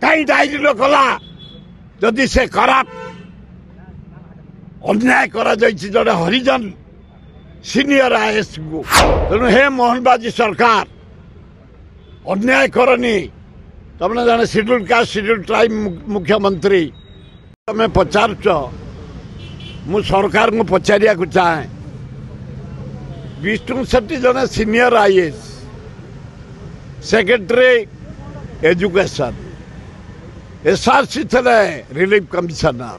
कहीं डायरी कला जदि से खराब अन्याय करा जड़े हरिजन सीनियर आईएएस को तेणु हे मोहन बाजी सरकार अन्याय करनी तुमने जाने शेड्यूल कास्ट शेड्यूल ट्राइब मुख्यमंत्री तुम पचारुच मु सरकार को पचारिया को चाहे विष्णु शेट्टी जने senior IAS secretary education SRC थे रिलीफ कमिशनर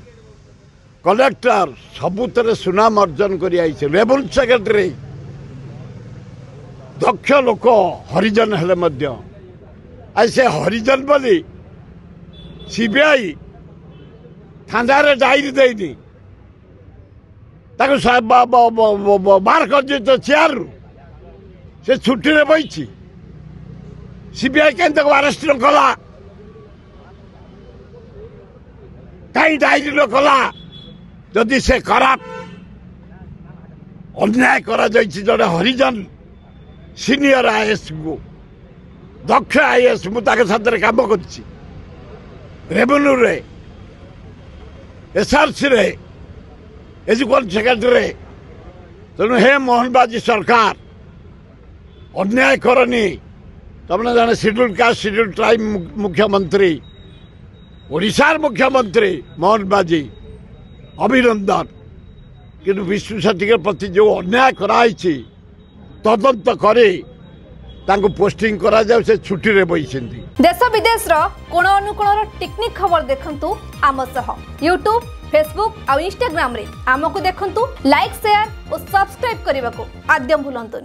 कलेक्टर सबुत सुनाम अर्जन कर रेवेन्यू सेक्रेटरी दक्ष लोक हरिजन हेले से हरिजन बोली सीबीआई थाना डायरी देनी बाहर कर चेयर से छुट्टी में बही सीबीआई कहीं अरेस्ट न कला कहीं डायरी न कला जदि से खराब अन्याय करा जड़े हरिजन सीनियर आईएएस को दक्ष आईएएस मुझे साथ काम कर रेवेन्यू रे एसआरसी रे एजुकेशन सेक्रेटरी तेणु हे मोहन बाजी सरकार अन्याय करनी तुमने जाने शेड्यूल कास्ट शेड्यूल ट्राइब मुख्यमंत्री ओडिशार मुख्यमंत्री मोहन बाजी अभिनंदन किंतु विष्णु शेट्टी के प्रति जो अन्याय कराई तदंत करे पोस्टिंग करा जाए से छुट्टी रे बही देश विदेश कोण अनुकोण टेक्निक खबर देखंतु आम सह यूट्यूब फेसबुक और इंस्टाग्राम रे आमको देखंतु लाइक शेयर और सब्सक्राइब करने को आद्यम भूलंतुनि।